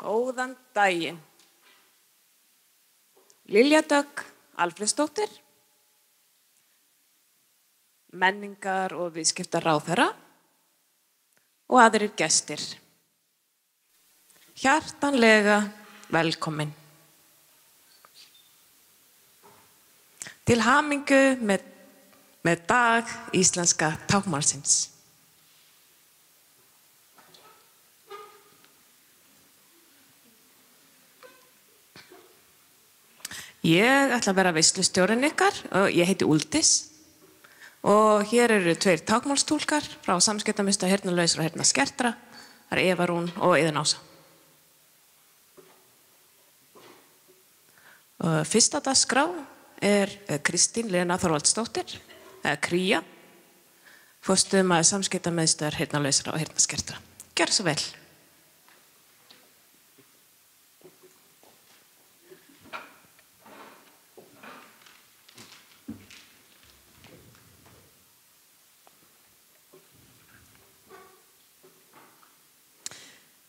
Góðan daginn. Lilja Dögg Alfreðsdóttir, menningar- og viðskiptaráðherra og aðrir gestir. Hjartanlega velkomin. Til hamingju með dag íslenska táknmálsins. Ég ætla að vera veislustjórinn ykkar og ég heiti Úldís og hér eru 2 táknmálstúlkar frá Samskiptamiðstöð heyrnarlausra og heyrnarskertra. Það er Eva Rún og Iðunn Ása. Fyrsta dagskrá er Kristín Lena Þorvaldsdóttir, eða Kría, forstöðumaður Samskiptamiðstöðar heyrnarlausra og heyrnarskertra. Gjörðu svo vel.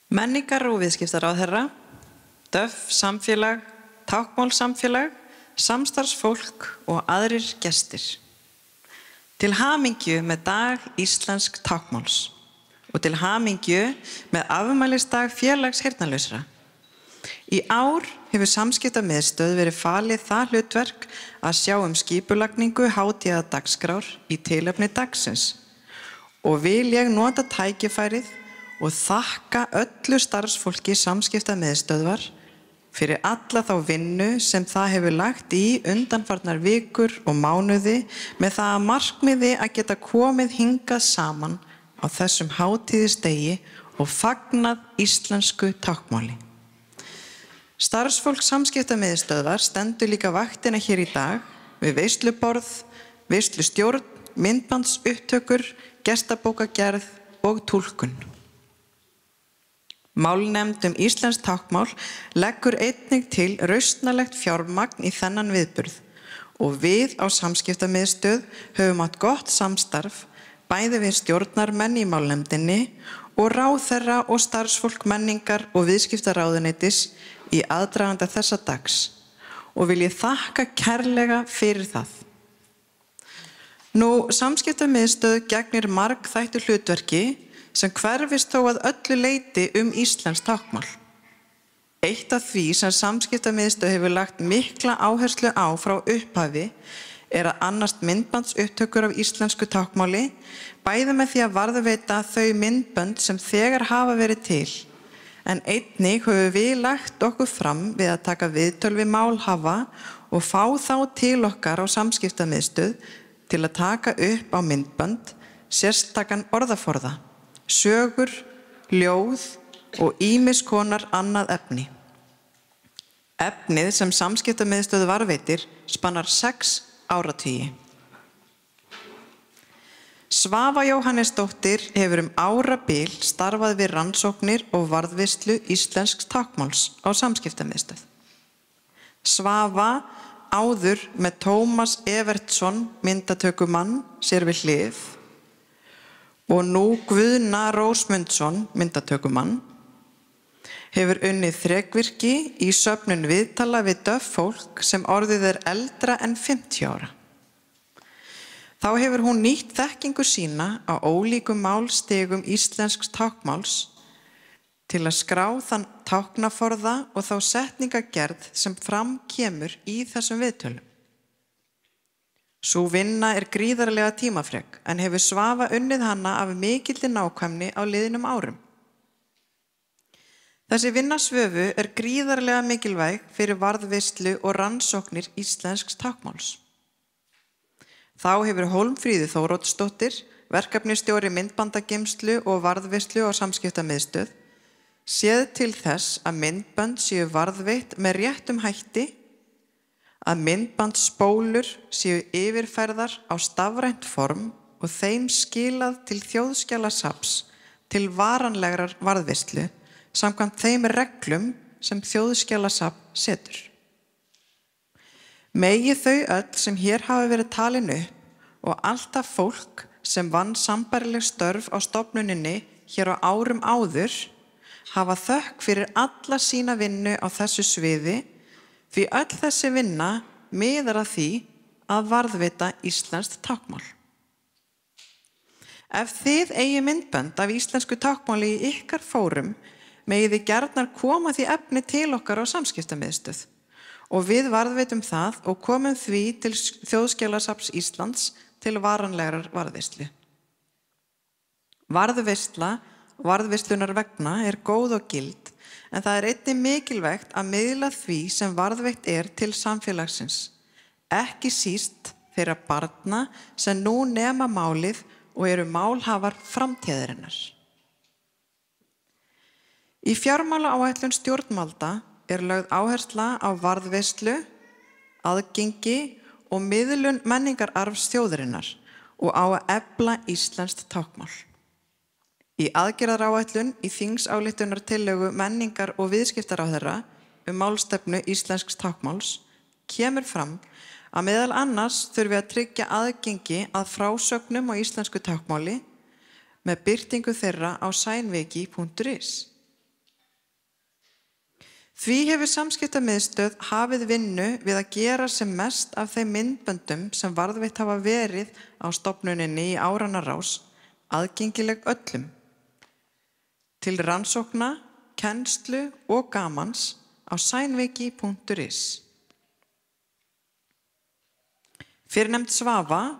Menningar- og viðskiptaráðherra, DÖF samfélag, táknmálssamfélag, samstarfsfólk og aðrir gestir. Til hamingju með dag íslensk táknmáls og til hamingju með afmælisdag félags heyrnarlausra. Í ár hefur Samskiptamiðstöð verið falið það hlutverk að sjá skipulagningu hátíðardagskrár í tilefni dagsins og vil ég nota tækifærið og þakka öllu starfsfólki Samskiptamiðstöðvar fyrir alla þá vinnu sem það hefur lagt í undanfarnar vikur og mánuði með það að markmiði að geta komið hingað saman á þessum hátíðisdegi og fagnað íslensku táknmáli. Starfsfólk Samskiptamiðstöðvar stendur líka vaktina hér í dag við veisluborð, veislustjórn, myndbandsupptökur, gestabókagerð og túlkun. Málnefnd íslenskt táknmál leggur einnig til rausnarlegt fjármagn í þennan viðburð og við á Samskiptamiðstöð höfum átt gott samstarf bæði við stjórnarmenn í málnefndinni og ráðherra og starfsfólk menningar- og viðskiptaráðuneytis í aðdraganda þessa dags og vil ég þakka kærlega fyrir það. Samskiptamiðstöð gegnir margþættu hlutverki sem hverfist þó að öllu leyti íslenskt táknmál. Eitt af því sem Samskiptamiðstöð hefur lagt mikla áherslu á frá upphafi er að annast myndbandsupptökur af íslensku táknmáli, bæði með því að varðveita þau myndbönd sem þegar hafa verið til, en einnig höfum við lagt okkur fram við að taka viðtöl við málhafa og fá þá til okkar á Samskiptamiðstöð til að taka upp á myndbönd sérstakan orðaforða, sögur, ljóð og ýmiss konar annað efni. Efnið sem Samskiptamiðstöð varðveitir spannar 6 áratugi. Svava Jóhannesdóttir hefur árabil starfað við rannsóknir og varðveislu íslensks táknmáls á Samskiptamiðstöð. Svava áður með Tómas Evertsson myndatökumann sér við hlið og nú Guðna Rósmundsson myndatökumann, hefur unnið þrekvirki í söfnun viðtala við DÖF fólk sem orðið er eldra en 50 ára. Þá hefur hún nýtt þekkingu sína á ólíkum málstigum íslensks táknmáls til að skrá þann táknaforða og þá setningagerð sem fram kemur í þessum viðtölum. Sú vinna er gríðarlega tímafrek en hefur Svava unnið hana af mikilli nákvæmni á liðnum árum. Þessi vinna Svövu er gríðarlega mikilvæg fyrir varðveislu og rannsóknir íslensks táknmáls. Þá hefur Hólmfríður Þóroddsdóttir, verkefnisstjóri myndbandageymslu og varðveislu á Samskiptamiðstöð, séð til þess að myndbönd séu varðveitt með réttum hætti, að myndbandsspólur séu yfirfærðar á stafrænt form og þeim skilað til þjóðskjalasafns til varanlegrar varðveislu samkvæmt þeim reglum sem þjóðskjalasafn setur. Megi þau öll sem hér hafa verið talin upp og alltaf fólk sem vann sambærileg störf á stofnuninni hér á árum áður hafa þökk fyrir alla sína vinnu á þessu sviði, því öll þessi vinna miðar að því að varðveita íslenskt táknmál. Ef þið eigi myndbönd af íslensku táknmáli í ykkar fórum, megið þið gjarnan koma því efni til okkar á samskiptamiðstöð og við varðveitum það og komum því til Þjóðskjalasafns Íslands til varanlegrar varðveislu. Varðveisla varðveislunar vegna er góð og gild, en það er einnig mikilvægt að miðla því sem varðveitt er til samfélagsins, ekki síst þeirra barna sem nú nema málið og eru málhafar framtíðarinnar. Í fjármálaáætlun stjórnvalda er lögð áhersla á varðveislu, aðgengi og miðlun menningararfs þjóðarinnar og á að efla íslenskt táknmál. Í aðgerðaráætlun í þingsályktunartillögu menningar- og viðskiptaráðherra málstefnu íslensks táknmáls kemur fram að meðal annars þurfi að tryggja aðgengi að frásögnum á íslensku táknmáli með birtingu þeirra á sænviki.is. Því hefur samskiptamiðstöð hafið vinnu við að gera sem mest af þeim myndböndum sem varðveitt hafa verið á stofnuninni í áranna rás aðgengileg öllum, til rannsókna, kennslu og gamans á sænviki.is. Fyrrnefnd Svafa,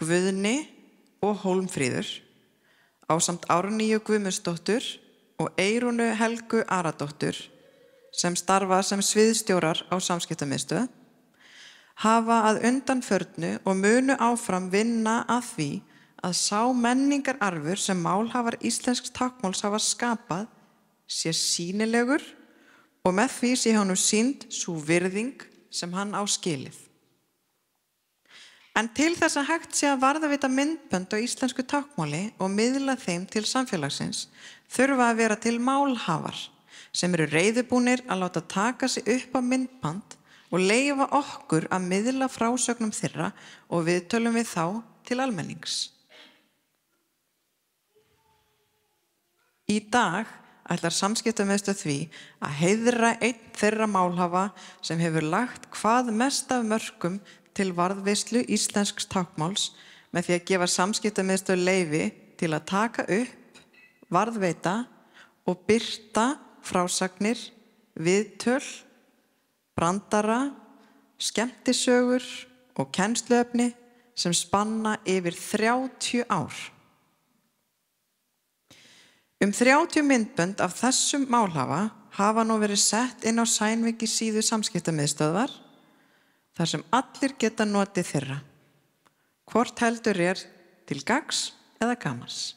Guðni og Hólmfríður, ásamt Árníu Guðmundsdóttur og Eyrúnu Helgu Aradóttur, sem starfa sem sviðstjórar á samskiptamiðstöð, hafa að undanförnu og munu áfram vinna að því að sá menningararfur sem málhafar íslensks táknmáls hafa skapað sé sýnilegur og með því sé honum sýnd sú virðing sem hann á skilið. En til þess að hægt sé að varðveita myndbönd á íslensku táknmáli og miðla þeim til samfélagsins þurfa að vera til málhafar sem eru reiðubúnir að láta taka sig upp á myndband og leyfa okkur að miðla frásögnum þeirra og viðtölum við þá til almennings. Í dag ætlar samskiptamiðstöð því að heiðra einn þeirra málhafa sem hefur lagt hvað mest af mörkum til varðveislu íslensks táknmáls með því að gefa samskiptamiðstöð leyfi til að taka upp, varðveita og birta frásagnir, viðtöl, brandara, skemmtisögur og kennsluefni sem spanna yfir 30 ár. 30 myndbönd af þessum málhafa hafa nú verið sett inn á Sænviki síðu samskiptamiðstöðvar þar sem allir geta notið þeirra, hvort heldur er til gagns eða gamans.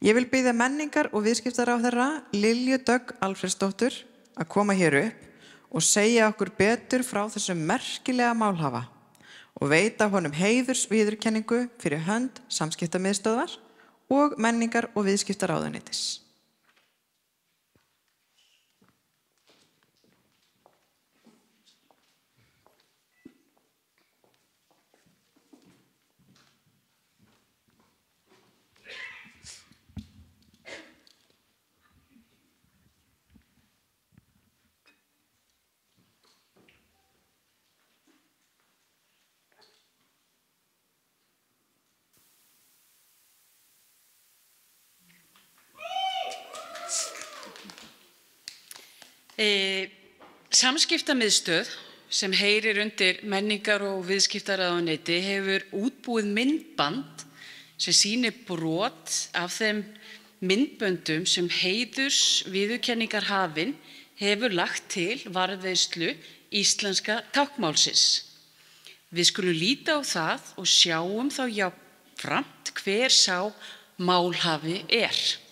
Ég vil biðja menningar- og viðskiptaráðherra Lilju Dögg Alfreðsdóttur að koma hér upp og segja okkur betur frá þessum merkilega málhafa og veita honum heiðursviðurkenningu fyrir hönd samskiptamiðstöðvar og menningar- og viðskiptaráðuneytis. Samskiptamiðstöð sem heyrir undir menningar- og viðskiptaráðuneyti hefur útbúið myndband sem sýnir brot af þeim myndböndum sem heiðursviðurkenningarhafinn hefur lagt til varðveislu íslenska táknmálsins. Við skulum líta á það og sjáum þá jafnframt hver sá málhafi er.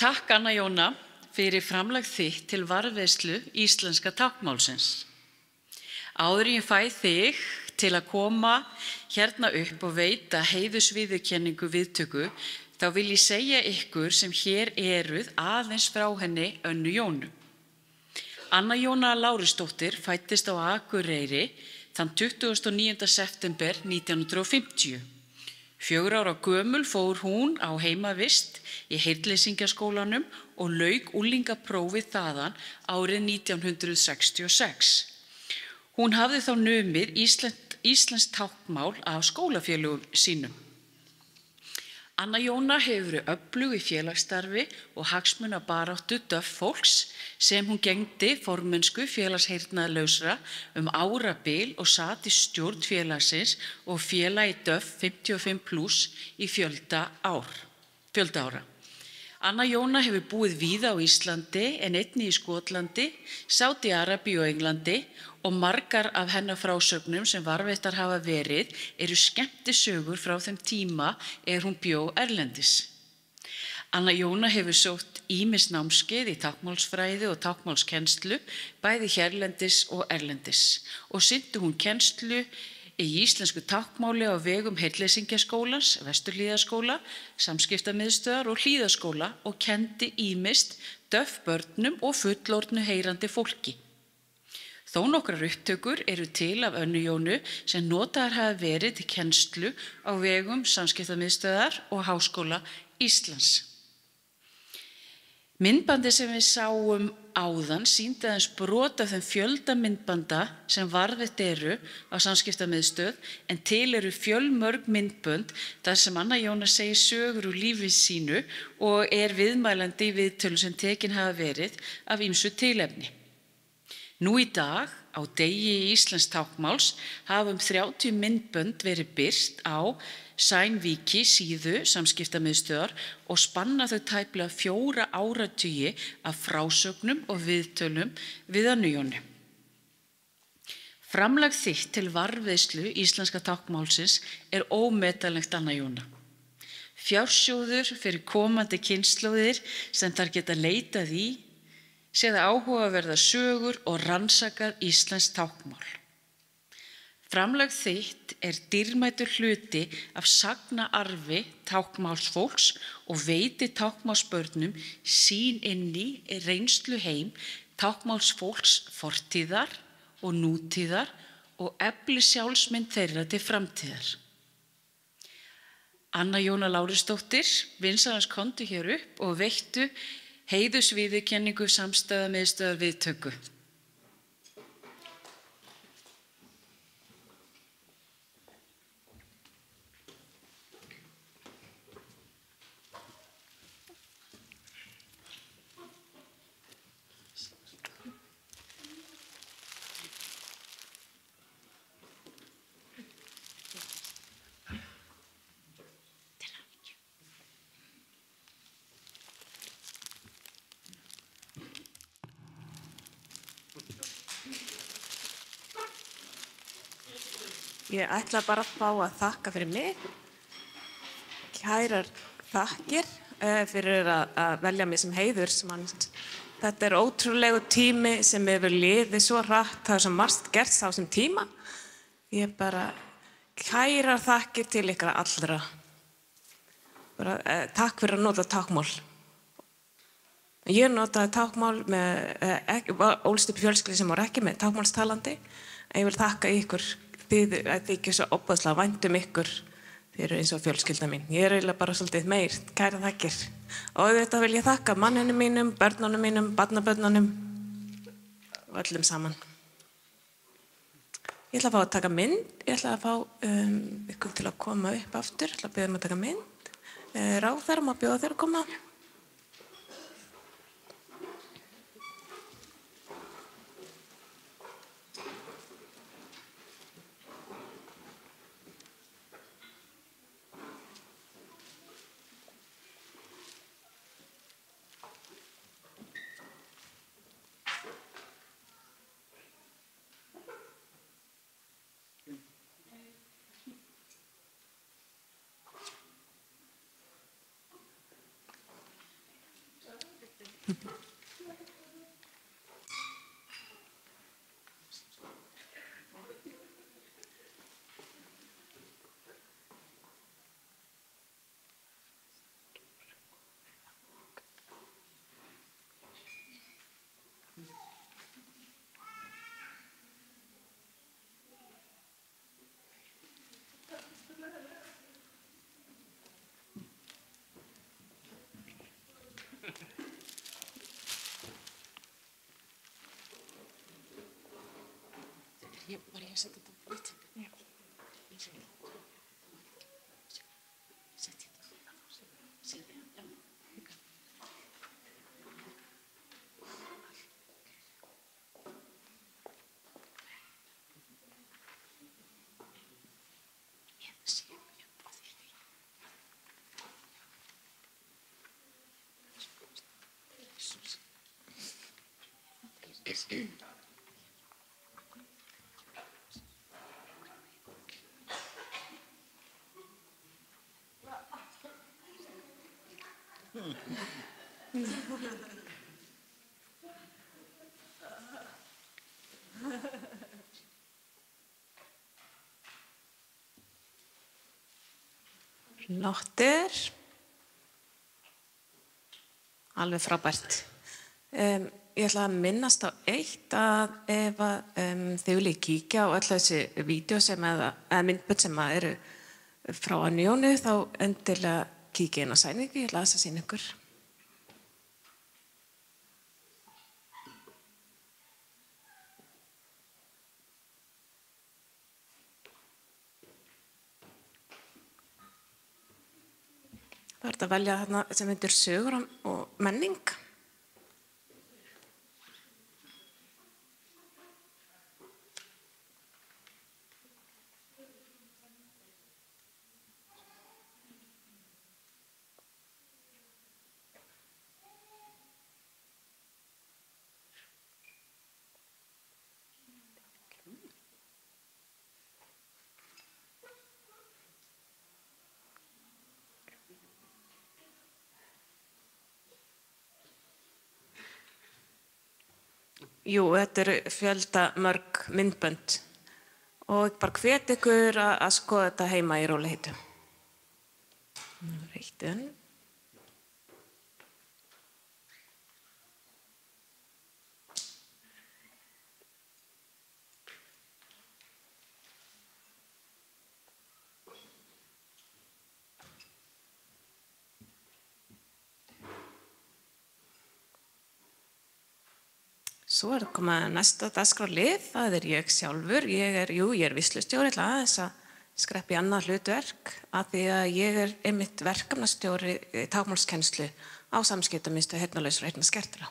takk Anna Jóna fyrir framlag þitt til varðveislu íslenska táknmálsins. Áður en ég fæ þig til að koma hérna upp og veita heiðursviðurkenningu viðtöku, þá vil ég segja ykkur sem hér eruð aðeins frá henni Önnu Jónu. Anna Jóna Lárusdóttir fæddist á Akureyri þann 29. september 1950. 4 ára gömul fór hún á heimavist í Heyrnleysingjaskólanum og lauk unglingaprófið þaðan árið 1966. Hún hafði þá numið íslenskt táknmál af skólafélögum sínum. Anna Jóna hefur verið öflug í félagsstarfi og hagsmunabaráttu fólks sem hún gegndi formennsku félagsheyrnarlausra árabil og sat í stjórn félagsins og félagi 55+ í fjölda ára. Anna Jóna hefur búið víða á Íslandi en einnig í Skotlandi, Sádi-Arabíu og Englandi og margar af hennar frásögnum sem varðveittar hafa verið eru skemmtisögur frá þeim tíma hún bjó erlendis. Anna Jóna hefur sótt ýmis námskeið í táknmálsfræði og táknmálskennslu bæði hérlendis og erlendis og sinnti hún kennslu í íslensku táknmáli á vegum Heyrnleysingjaskólans, Vesturhlíðaskóla, Samskiptamiðstöðvar og Hlíðaskóla og kenndi ýmist börnum og fullorðnu heyrandi fólki. Þó nokkrar upptökur eru til af Önnu Jónu sem notaðar hafa verið til kennslu á vegum Samskiptamiðstöðvar og Háskóla Íslands. Myndbandi sem við sáum áðan sýndi aðeins brot af þeim fjölda myndbanda sem varðveitt eru á Samskiptamiðstöð en til eru fjölmörg myndbönd þar sem Anna Jóna segir sögur úr lífi sínu og viðmælandi í viðtölum sem tekin hafa verið af ýmsu tilefni. Nú í dag, á degi íslensks táknmáls, hafa 30 myndbönd verið birt á Sænviki síðu Samskiptamiðstöðvar og spanna þau tæplega 4 áratugi af frásögnum og viðtölum við Önnu Jónu. Framlag þitt til varðveislu íslenska táknmálsins ómetanlegt, Anna Jóna. Fjársjóður fyrir komandi kynslóðir sem þær geta leitað í, séð áhugaverðar sögur og rannsakað íslenskt táknmál. Framlag þitt dýrmætur hluti af sagnaarfi táknmálsfólks og veiti táknmálsbörnum sýn inn í reynslu heim táknmálsfólks fortíðar og nútíðar og efli sjálfsmynd þeirra til framtíðar. Anna Jóna Lárusdóttir, vinsamlegast komdu hér upp og veittu heiðursviðurkenningu Samstæðamiðstöðvar viðtöku. Ég ætla bara að fá að þakka fyrir mig. Kærar þakkir fyrir að velja mig sem heiðursmann. Þetta ótrúlegu tími sem hefur liðið svo hratt, það svo margt gerst á þessum tíma. Ég bara kærar þakkir til ykkur allra. Takk fyrir að nota táknmál. Ég notaði táknmál ólst upp fjölskyldu sem var ekki með táknmálstalandi. Ég vil þakka ykkur. Þið þykir svo óbæðslega vænt ykkur. Þið eru eins og fjölskylda mín. Ég eiginlega bara svolítið meir. Kæra þakkir. Og þetta vil ég þakka manninu mínum, börnunum mínum, barnabörnunum og öllum saman. Ég ætla að fá að taka mynd. Ég ætla að fá ykkur til að koma upp aftur. Ég ætla að biðja að taka mynd. Ráðherra má bjóða þér að koma. Flottir. Alveg frábært. Ég ætla að minnast á eitt að ef þið viljið kíkja á öll þessi vídeo eða myndbönd sem eru frá Anjónu þá endilega kíkja inn á sæningu, ég ætla að sýna ykkur. Það er að velja þarna sem heitir sögur og menning. Jú, þetta eru fjölda mörg myndbönd og ég bara hvet ykkur að skoða þetta heima í rólegheitu. Reittun. Svo er komið næsta dagskrárlið, það er ég sjálfur. Ég er víslustjóri, ætla aðeins að skreppa í annað hlutverk af því að ég er einmitt verkefnastjóri táknmálskennslu á Samskiptamiðstöð heyrnarlausra og heyrnarskertra.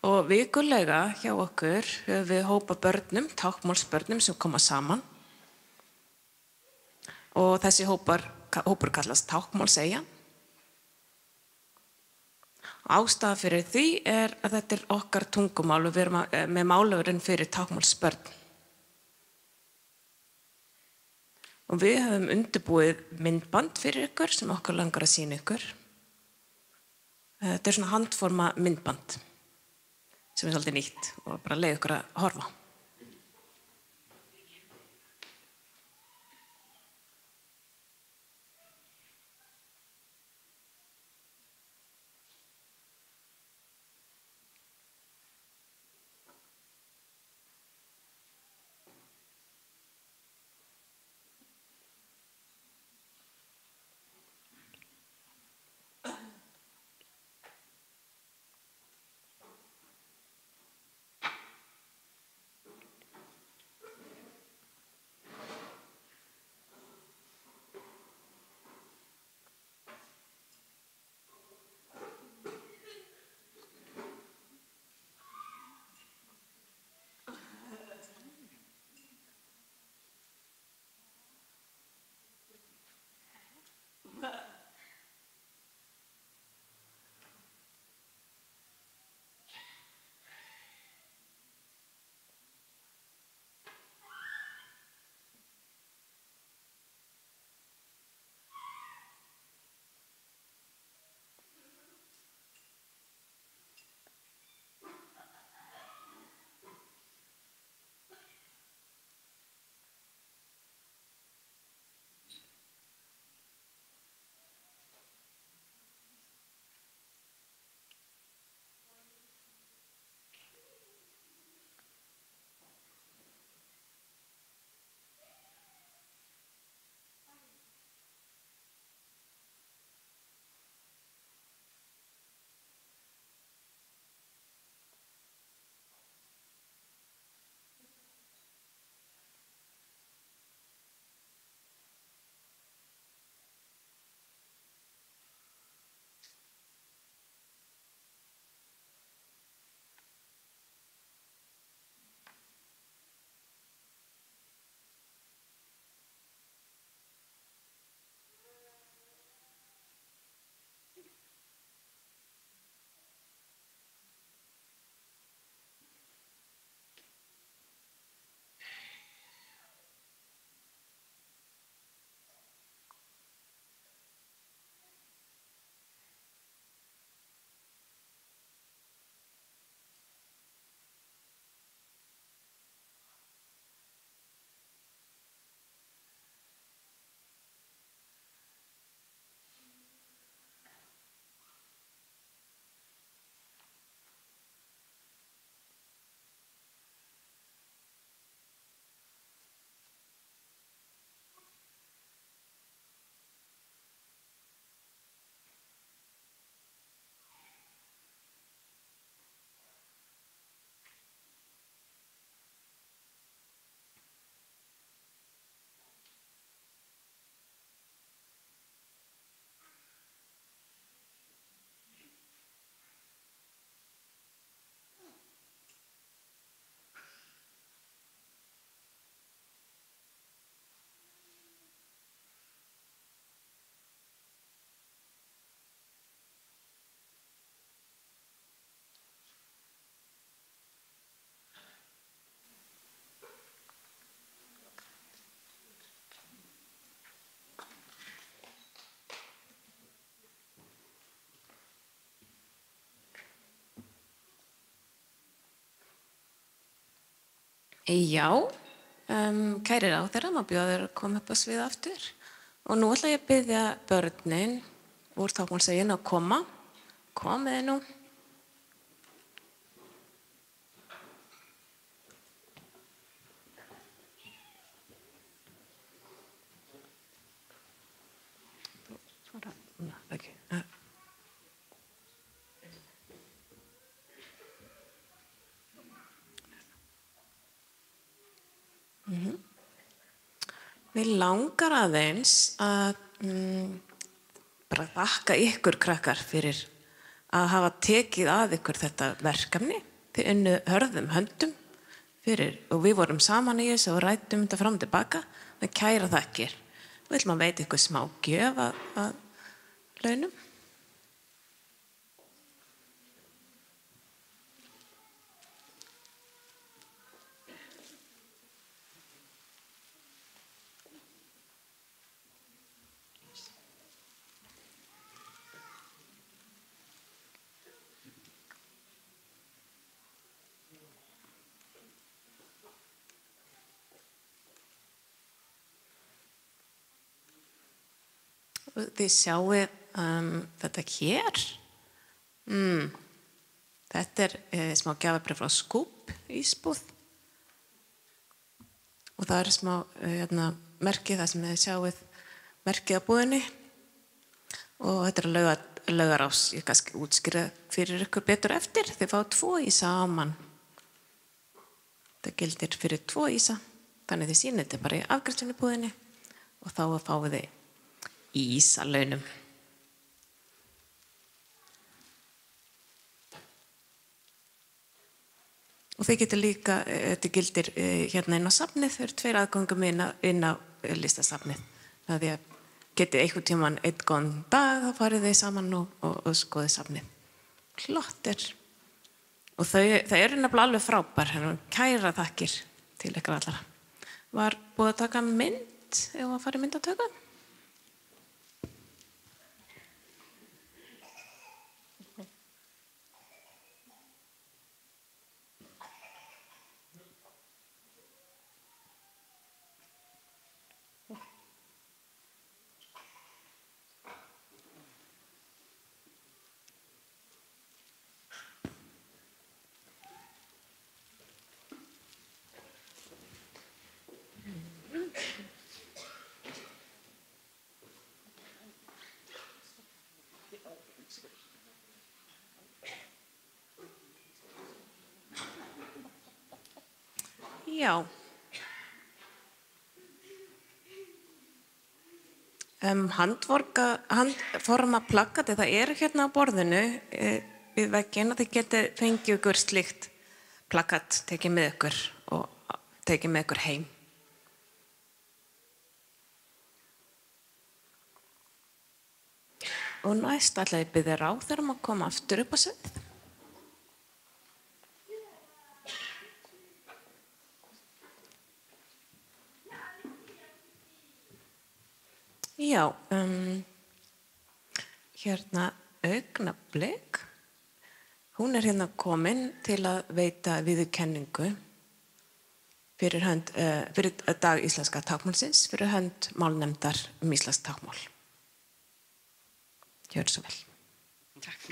Og vikulega hjá okkur höfum við hópa börnum, táknmálsbörnum sem koma saman. Og þessi hópur kallast Táknmálseyjan. Ástæða fyrir því er að þetta er okkar tungumál og við erum með málöfurinn fyrir táknmálsbörn. Og við höfum undirbúið myndband fyrir ykkur sem okkur langar að sýna ykkur. Þetta er svona handforma myndband sem er svolítið nýtt og bara leiði ykkur að horfa. Já, kæri ráðherra, má bjóða þér að koma upp á svið aftur. Og nú ætla ég að biðja börnin úr tákmálsegin að koma. Komið nú. Okay. Mér langar aðeins að bara þakka ykkur krakkar fyrir að hafa tekið að ykkur þetta verkefni. Þið unnuð hörðum höndum fyrir, og við vorum saman í þessu og ræddum þetta fram og tilbaka. Það kæra þakkir. Við ætlum að veita ykkur smá gjöf að launum. Þið sjáið þetta hér. Þetta smá gjafabréf frá Skúp ísbúð. Og það smá merkið það sem þið sjáið merkið á búðinni. Og þetta Laugarás. Ég kannski útskýra fyrir ykkur betur eftir. Þið fá 2 ísa saman. Það gildir fyrir 2 ísa. Þannig þið sýnið þetta bara í afgreiðslunni búðinni. Og þá fáið þið ís að launum. Og þið getur líka, þetta gildir hérna inn á safnið, þau eru 2 aðgöngum inn á listasafnið. Það að getið einhvern tímann einn góðan dag, þá farið þið saman og skoðið safnið. Klottir. Og það eru nefnilega alveg frábær, kæra þakkir til ykkur allara. Var búið að taka mynd, ef að fara í myndatöku? Já. Handforma plakati, það eru hérna á borðinu við vegginn og þið getið fengið ykkur slíkt plakat tekið með ykkur og tekið með ykkur heim. Og næst ætla ég biðja ráðherra að koma aftur upp á svið. Já, hérna augnablik. Hún hérna komin til að veita viðurkenningu fyrir dag íslenska tákmálsins, fyrir hönd málnefndar íslenskt tákmál. Gjörðu svo vel. Takk.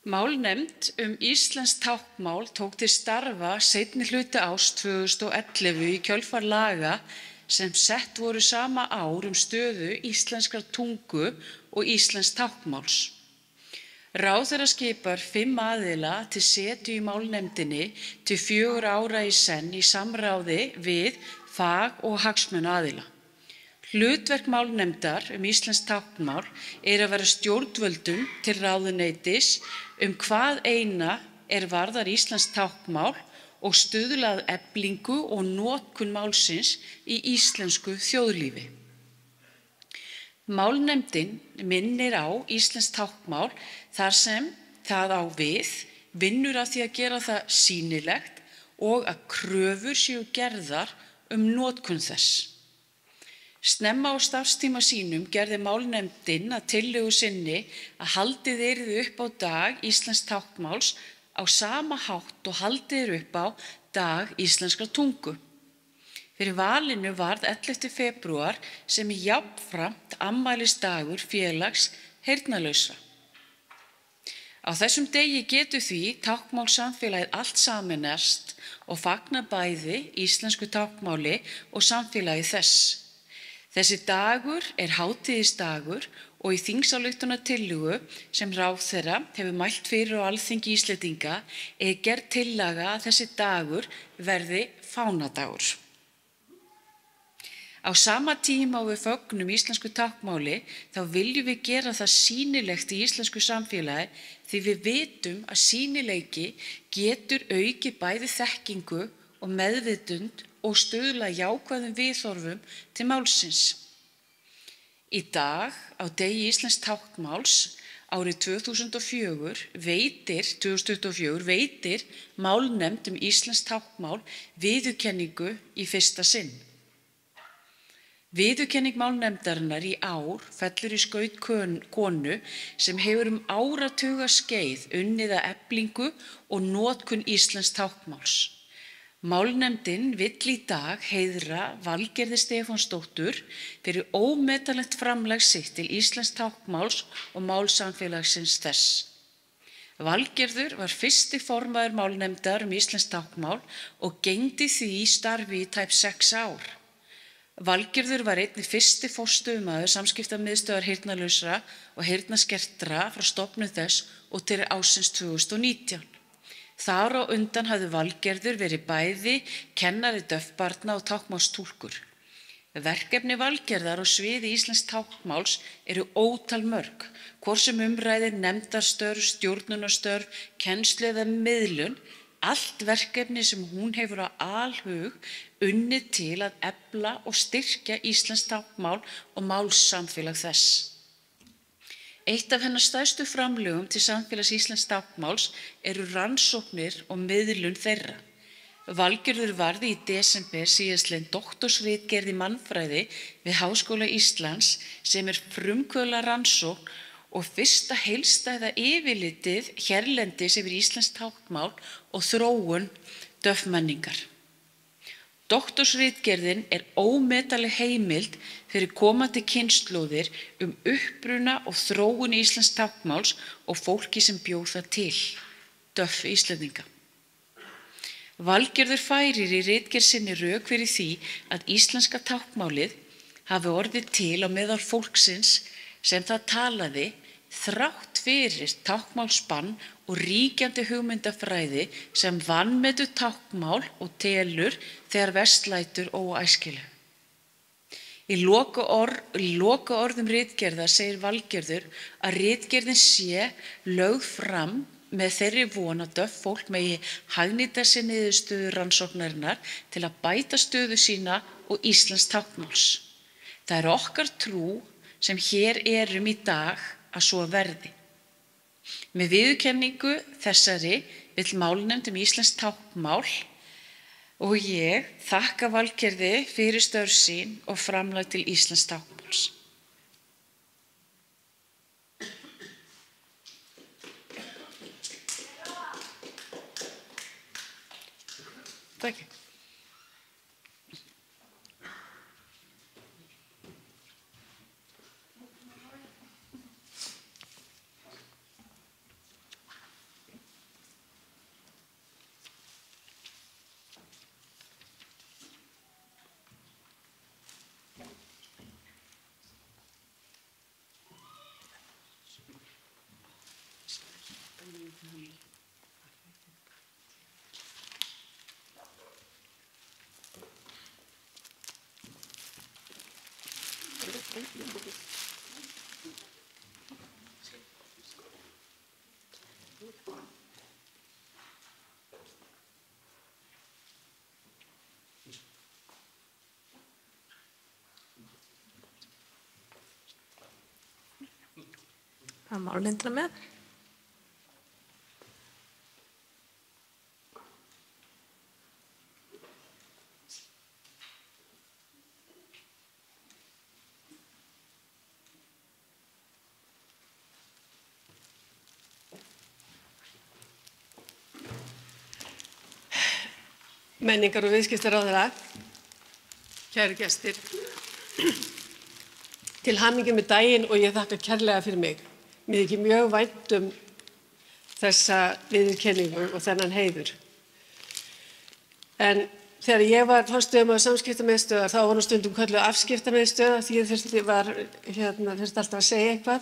Málnefnd íslenskt tákmál tók til starfa seinni hluta árs 2011 í kjölfar laga sem sett voru sama ár stöðu íslenskrar tungu og íslensks táknmáls. Ráðherra skipar 5 aðila til setu í málnefndinni til 4 ára í senn í samráði við fag- og hagsmunaaðila. Hlutverk málnefndar íslenskt táknmál að vera stjórnvöldum til ráðuneytis hvað eina varðar íslenskt táknmál og stuðla að eflingu og notkun málsins í íslensku þjóðlífi. Málnefndin minnir á íslenskt táknmál þar sem það á við, vinnur að því að gera það sýnilegt og að kröfur séu gerðar notkun þess. Snemma á starfstíma sínum gerði málnefndin að tillögu sinni að haldið yrði upp á dag íslensks táknmáls á sama hátt og haldið upp á dag íslenskrar tungu. Fyrir valinu varð 11. febrúar sem jafnframt afmælisdagur félags heyrnarlausra. Á þessum degi getur því táknmálssamfélagið allt sameinast og fagna bæði íslensku táknmáli og samfélagi þess. Þessi dagur er hátíðisdagur og í þingsályktunartillögu sem ráðherra hefur mælt fyrir á Alþingi Íslendinga er gerð tillaga að þessi dagur verði fánadagur. Á sama tíma og við fögnum íslensku táknmáli þá viljum við gera það sýnilegt í íslensku samfélagi því við vitum að sýnileiki getur aukið bæði þekkingu og meðvitund og stuðla jákvæðum viðhorfum til málsins. Í dag, á degi íslensks táknmáls, árið 2024 veitir málnefnd íslenskt táknmál viðurkenningu í fyrsta sinn. Viðurkenning málnefndarinnar í ár fellur í skaut konu sem hefur áratugaskeið unnið að eflingu og notkun íslensks táknmáls. Málnefndin vill í dag heiðra Valgerði Stefánsdóttur fyrir ómetanlegt framlag sitt til íslensks táknmáls og málsamfélagsins þess. Valgerður var fyrsti formaður málnefndar íslenskt táknmál og gegndi því starfi í tæp 6 ár. Valgerður var einnig fyrsti forstöðumaður samskiptamiðstöðvar heyrnarlausra og heyrnarskertra frá stofnun þess og til ársins 2019. Þar á undan hafði Valgerður verið bæði kennari daufbarna og táknmálstúlkur. Verkefni Valgerðar á sviði íslensks táknmáls eru ótal mörg, hvort sem ræðir nefndarstörf, stjórnunarstörf, kennslu eða miðlun, allt verkefni sem hún hefur á alhug unnið til að efla og styrkja íslenskt táknmál og málsamfélag þess. Eitt af hennar stærstu framlögum til samfélags íslensks táknmáls eru rannsóknir og miðlun þeirra. Valgerður varði í desember síðastliðinn doktorsritgerð í mannfræði við Háskóla Íslands sem er frumkvöðla rannsókn og fyrsta heildstæða yfirlitið hérlendis yfir íslenskt táknmál og þróun daufmenningar. Doktorsritgerðin er ómetanleg heimild fyrir komandi kynslóðir uppruna og þróun íslensks táknmáls og fólki sem bjó það til, dauf Íslendinga. Valgerður færir í ritgerð sinni rök fyrir því að íslenska táknmálið hafi orðið til á meðal fólksins sem það talaði þrátt fyrir táknmálsbann og ríkjandi hugmyndafræði sem vanmetur táknmál og telur þegar verst lætur óæskileg. Í lokaorðum ritgerðar segir Valgerður að ritgerðin sé lögð fram með þeirri von að dauf fólk megi hagnýta sér niðurstöðu rannsóknarinnar til að bæta stöðu sína og íslensks táknmáls. Það er okkar trú sem hér erum í dag að svo verði. Með viðurkenningu þessari vill málnefnd íslenskt táknmál og ég þakka Valgerði fyrir störf sín og framlag til íslensks táknmáls. Takk. Það má lindra með. menningar- og viðskiptaráðherra, kæru gestir, til hamingju með daginn og ég þakka kærlega fyrir mig. Mér þykir mjög vænt þessa viðurkenningu og þennan heiður. En þegar ég var forstöðumaður samskiptamiðstöðvar þá var nú stundum kölluð afskiptamiðstöð því ég þurfti alltaf að segja eitthvað.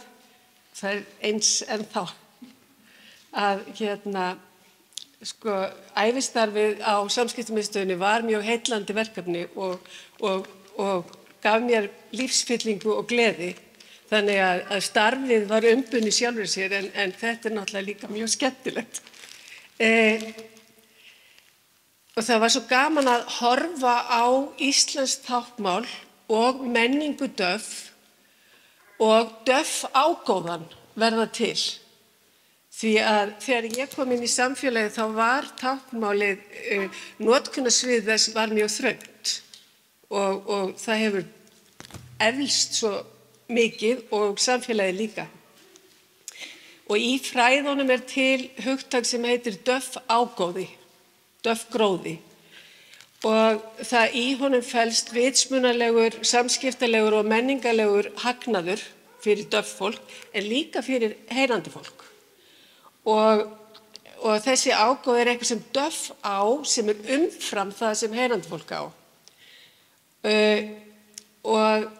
Það er eins ennþá að ævistarfið á samskiptamiðstöðinni var mjög heillandi verkefni og gaf mér lífsfyllingu og gleði. Þannig að starfið var umbunið sjálfur sér en þetta er náttúrulega líka mjög skemmtilegt. Og það var svo gaman að horfa á íslenskt táknmál og menningu DÖFF og DÖFF ágóðan verða til. Því að þegar ég kom inn í samfélagið þá var táknmálið, notkunarsvið þess var mjög þröngt og það hefur eflst svo mikið og samfélagið líka. Og í fræðunum er til hugtak sem heitir DÖFF ágóði. DÖFF-gróði og það í honum felst vitsmunalegur, samskiptalegur og menningarlegur hagnaður fyrir DÖFF-fólk en líka fyrir heyrandi fólk. Og þessi ágóð er eitthvað sem DÖFF á sem er umfram það sem heyrandi fólk á. Og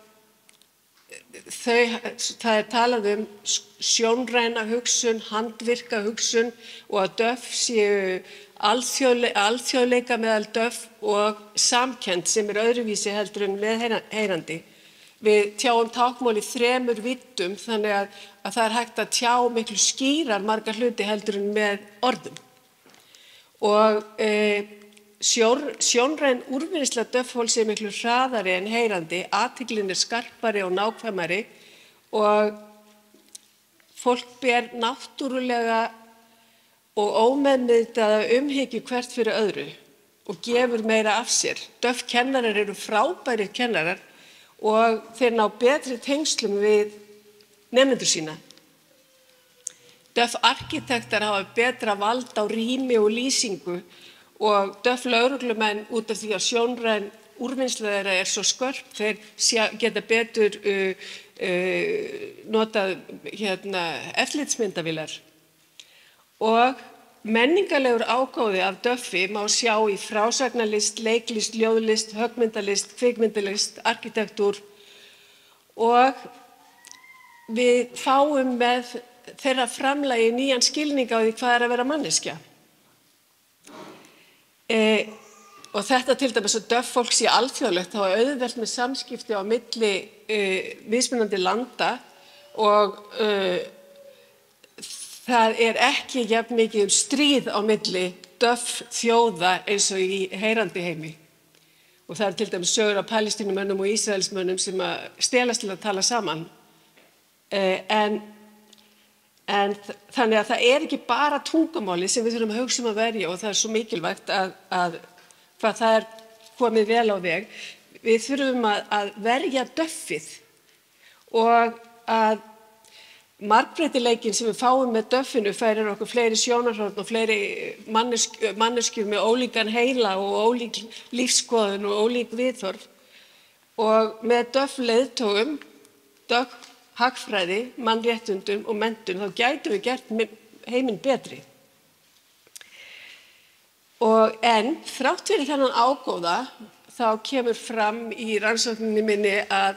það er talað sjónræna hugsun, handvirka hugsun og að DÖFF séu alþjóðleika meðal DÖFF og samkennd sem er öðruvísi heldur en með heyrandi. Við tjáum táknmál í 3 víddum þannig að það er hægt að tjá miklu skýrar margar hluti heldur en með orðum. Og sjónræn úrvinnsla DÖFF-fólks er miklu hraðari en heyrandi, athyglin er skarpari og nákvæmari og fólk ber náttúrulega og ómeðvitaða umhyggju hvert fyrir öðru og gefur meira af sér. DÖFF-kennarar eru frábærir kennarar og þeir ná betri tengslum við nemendur sína. DÖFF-arkitektar hafa betra vald á rými og lýsingu og DÖFF-lögreglumenn út af því að sjónræn úrvinnsla þeirra er svo skörp, þeir geta betur notað eftirlitsmyndavélar. Og menningarlegur ágóði af DÖFF-i má sjá í frásagnarlist, leiklist, ljóðlist, höggmyndalist, kvikmyndalist, arkitektúr og við fáum með þeirra framlagi nýjan skilning á því hvað er að vera manneskja. Og þetta til dæmis að DÖFF-fólk sé alþjóðlegt þá er auðvelt með samskipti á milli mismunandi landa og það er ekki jafn mikið stríð á milli DÖFF-þjóða eins og í heyrandi heimi. Og það er til dæmis sögur af Palestínumönnum og Ísraelsmönnum sem að stelast til að tala saman. En þannig að það er ekki bara tungumáli sem við þurfum að hugsa að verja og það er svo mikilvægt að hvað það er komið vel á veg. Við þurfum að verja DÖFF-ið og að margbreytileikinn sem við fáum með DÖFF-inu færir okkur fleiri sjónarhorn og fleiri manneskjur með ólíkan heila og ólík lífskoðun og ólík viðhorf. Og með DÖFF-leiðtogum, hagfræði, mannréttindum og menntun þá gætum við gert heiminn betri. En þrátt fyrir þennan ágóða þá kemur fram í rannsókninni minni að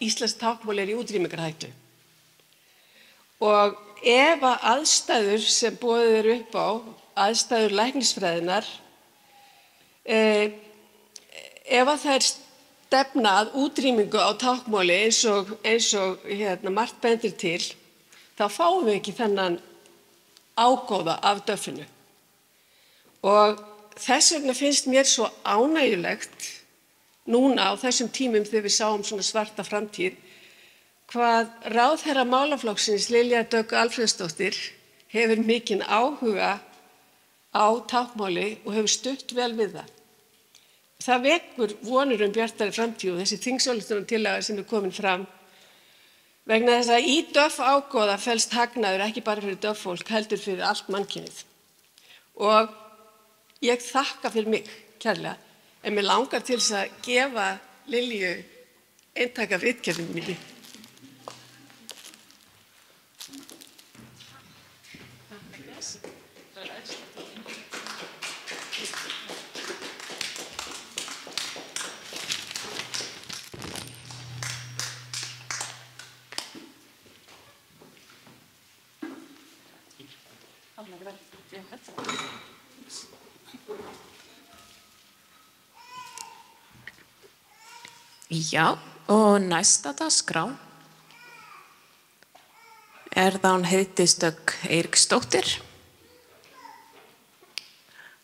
íslenskt táknmál er í útrýmingarhættu. Og ef að aðstæður sem boðið er upp á, aðstæður læknisfræðinnar, ef að þær stefna að útrýmingu á táknmáli eins og margt bendir til, þá fáum við ekki þennan ágóða af DÖFF-inu. Og þess vegna finnst mér svo ánægjulegt núna á þessum tímum þegar við sáum svona svarta framtíð hvað ráðherra málaflokksins Lilja Dögg Alfreðsdóttir hefur mikinn áhuga á táknmáli og hefur stutt vel við það. Það vekur vonir bjartari framtíð og þessi þingsályktunartillaga sem er komin fram vegna þess að í DÖFF ágóða felst hagnaður ekki bara fyrir DÖFF-fólk heldur fyrir allt mannkynið. Og ég þakka fyrir mig kærlega, en mér langar til þess að gefa Lilju eintak af ritgerðinni minni. Já, og næsta dagskrá er þá Heiðdís Dögg Eiríksdóttir,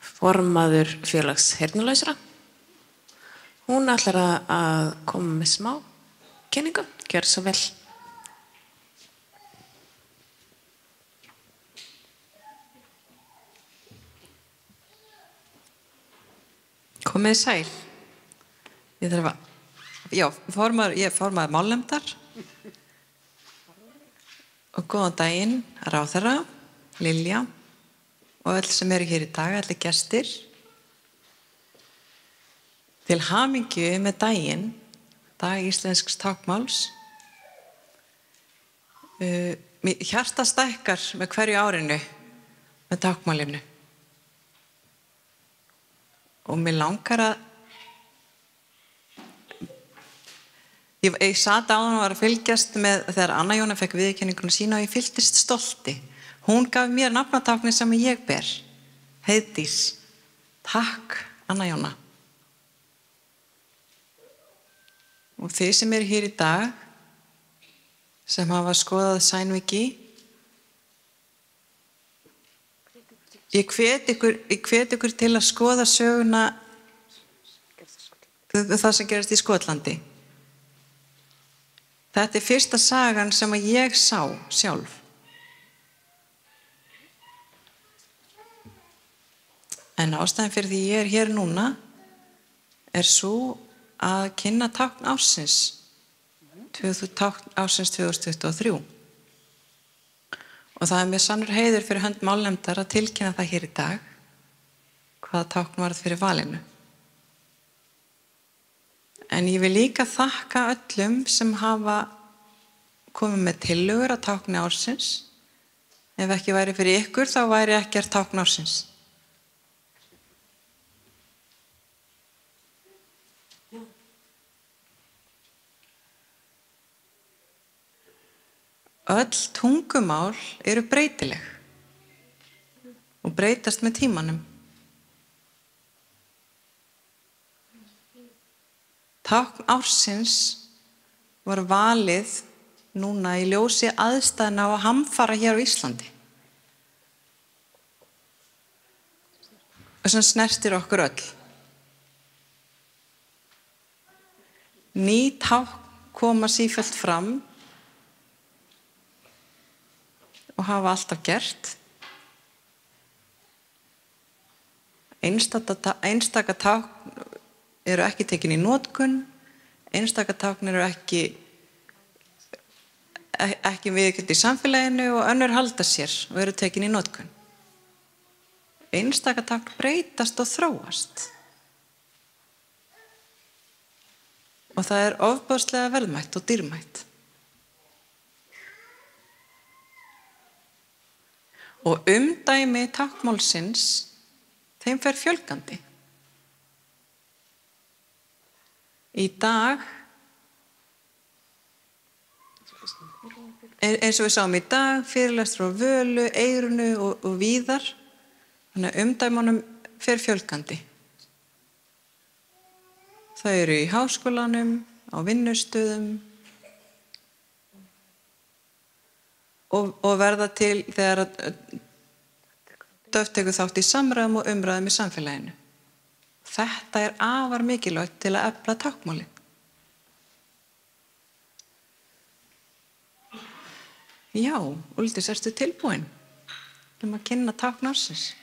formaður félags heyrnarlausra. Hún ætlar að koma með smá kynningu, gjör svo vel. Komið sæl. Ég þarf að Já, ég er formaður málnefndar og góðan daginn, ráðherra, Lilja og öll sem eru hér í dag, allir gestir. Til hamingju með daginn, dag íslensks táknmáls. Hjarta stækkar með hverju árinu með táknmálinu. Og mér langar að Ég sat á hann og var að fylgjast með þegar Anna Jóna fekk viðurkenninguna sína og ég fylltist stolti. Hún gaf mér nafnatáknið sem ég ber. Heiðdís. Takk, Anna Jóna. Og þið sem eru hér í dag, sem hafa skoðað Sænviki, ég hvet ykkur til að skoða söguna það sem gerast í Skotlandi. Þetta er fyrsta sagan sem ég sá sjálf. En ástæðan fyrir því ég er hér núna er svo að kynna tákn ársins 2023. Og það er mér sannur heiður fyrir hönd málnefndar að tilkynna það hér í dag hvaða tákn varð fyrir valinu. En ég vil líka þakka öllum sem hafa komið með tillögur að tákni ársins. Ef ekki væri fyrir ykkur, þá væri ekkert tákn ársins. Öll tungumál eru breytileg og breytast með tímanum. Tákn ársins var valið núna í ljósi aðstæðna og hamfara hér á Íslandi. Og sem snertir okkur öll. Ný tákn koma sífellt fram og hafa alltaf gert. Einstaka tákn eru ekki tekin í notkun, einstaka tákn eru ekki viðurkennd í samfélaginu og önnur halda sér og eru tekin í notkun. Einstaka tákn breytast og þróast. Og það er ofboðslega verðmætt og dýrmætt. Og umdæmi táknmálsins, þeim fer fjölgandi. Í dag, eins og við sáum í dag, fyrirlestur á Völu, Eyrunu og víðar, þannig að umdæmunum fer fjölgandi. Það eru í háskólanum, á vinnustöðum og verða til þegar DÖFF tekur þátt í samræðum og umræðum í samfélaginu. Þetta er afar mikilvægt til að efla táknmálið. Já, Úldís, ertu tilbúin að kynna tákn ársins?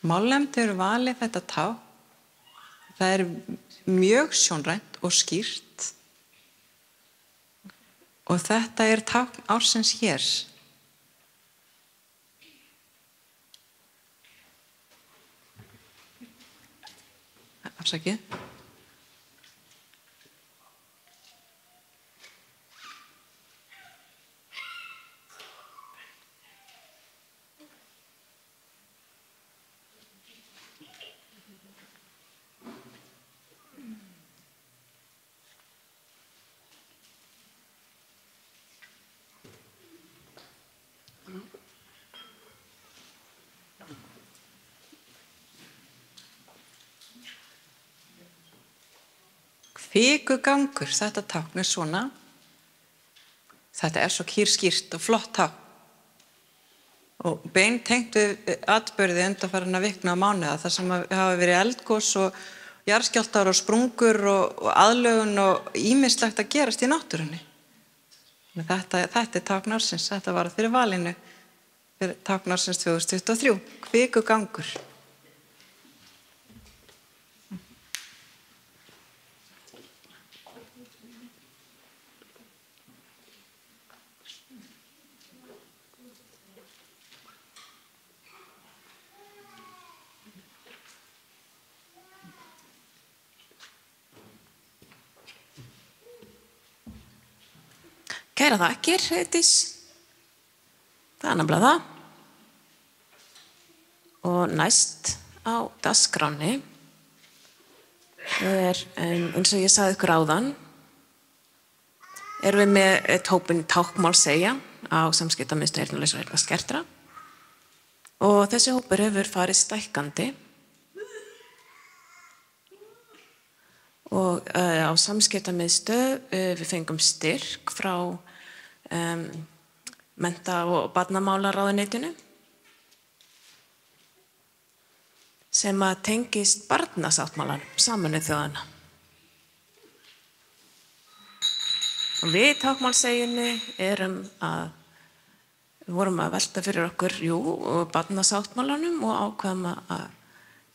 Málnefnd hefur valið þetta tákn. Það er mjög sjónrænt og skýrt. Og þetta er tákn ársins hér. Afsakið. Kvikugangur, þetta tákn er svona. Þetta er svo kýrskýrt og flott tákn. Og beintengt við atburði undanfarinna vikna og mánuða þar sem hafa verið eldgos og jarðskjálftar og sprungur og aðlögun og ýmislegt að gerast í náttúrunni. Þetta er tákn ársins, þetta var fyrir valinu fyrir tákn ársins 2023, kvikugangur. Kæra þakkir, Heiðdís. Það er nefnilega það. Og næst á dagskránni er, eins og ég sagði ykkur áðan, erum við með hópinn Táknmál segja á Samskiptamiðstöð heyrnarlausra og heyrnarskertra. Og þessi hópur hefur farið stækkandi. Og á Samskiptamiðstöð við fengum styrk frá mennta- og barnamálaráðuneytinu sem að tengist barnasáttmálanum Sameinuðu þjóðanna. Og við Táknmálseginni vorum að velta fyrir okkur, barnasáttmálanum og ákveðum að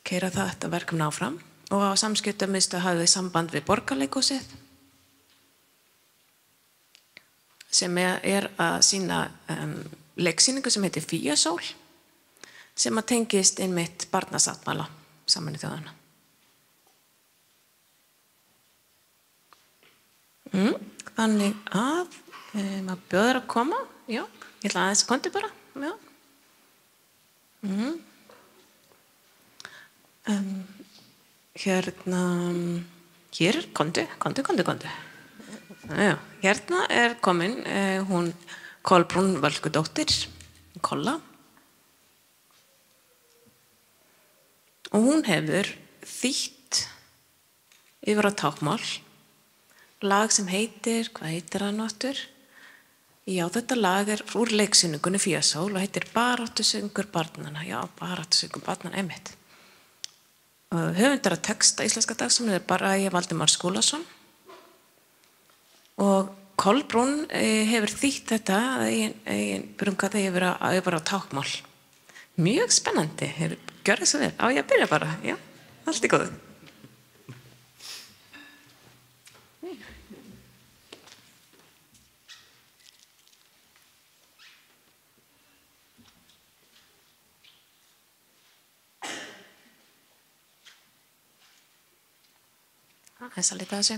keyra þetta verkefni áfram. Og á Samskiptamiðstöð hafði samband við Borgarleikhúsið sem er að sýna leiksýningu sem heitir Fíasól sem að tengist einmitt barnasáttmála Sameinuðu þjóðanna. Þannig að maður bjóður að koma. Já, ég ætla aðeins kondi bara. Já. Hér er kondi. Já, hérna er komin hún Kolbrún Völkudóttir, Kolla. Og hún hefur þýtt yfir á táknmál lag sem heitir, hvað heitir hann aftur? Já, þetta lag er úr leiksýningunni Fíasól og heitir Baráttusöngur barnanna. Já, Baráttusöngur barnanna, einmitt. Höfundar að texta íslenska dagskránna er Bragi Valdimar Skúlason og Kolbrún hefur þýtt þetta brungat yfir á táknmál. Mjög spennandi. Gjörðu svo vel. Á ég að byrja bara. Já, allt í góðu. Aðeins að lita þessu.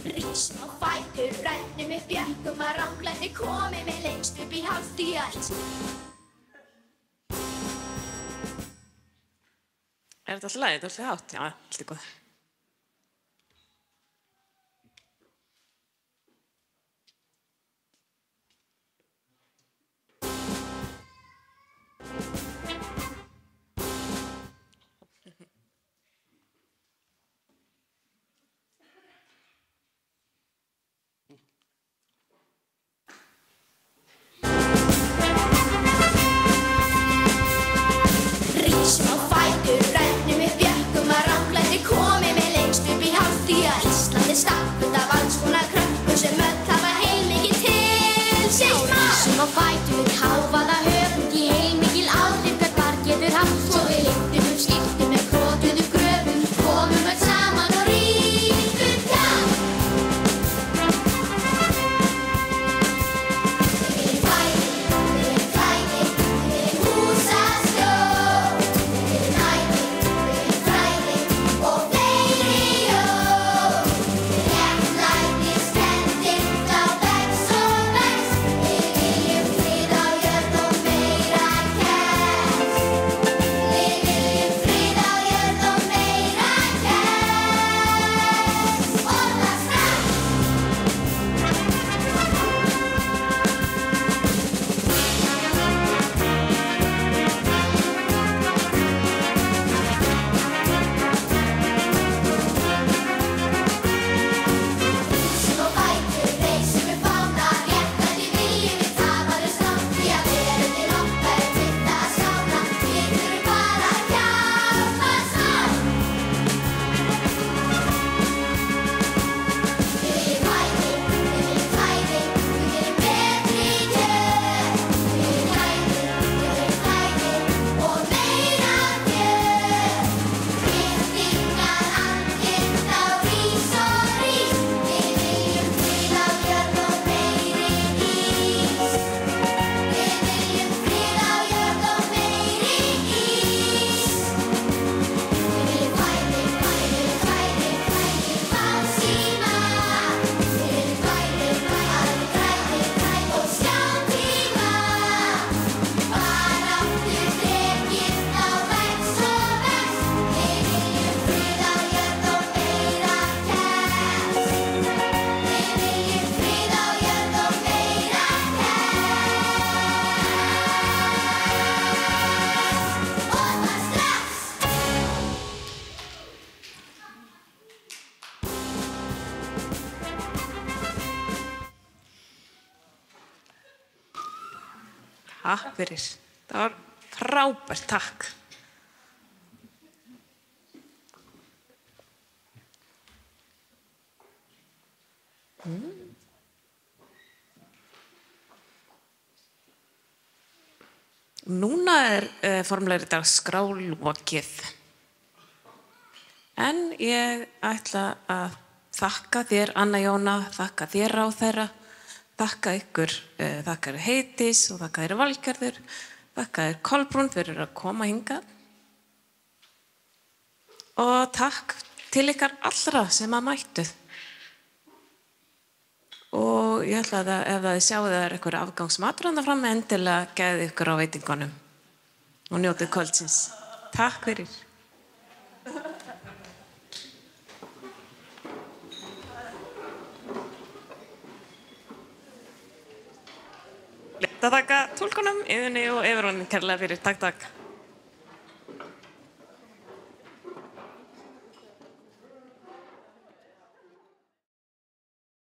Rísum á fætur, rennum með björgum að ranglæti komið með lengst upp í hálftíðar. Er þetta alltaf lagið? Þetta er alltaf hátt? Já, allt í góðu. Rísum á fætur, rennum með björgum að ranglæti komið Takk fyrir. Það var frábært, takk. Núna formlegri dagskrá lokið. En ég ætla að þakka þér, Anna Jóna, þakka þér ráðherra, þakka ykkur, þakka þér Heiðdís og þakka þér Valgerður, þakka þér Kolbrún fyrir að koma hingað. Og takk til ykkar allra sem að mættuð. Og ég ætla að ef þið sjáu það eitthvað afgangsmatur þarna fram, endilega gæðið ykkur á veitingunum og njótið kvöldsins. Takk fyrir. Létt að þakka túlkunum, Iðunni og Everónu kærlega fyrir. Takk, takk.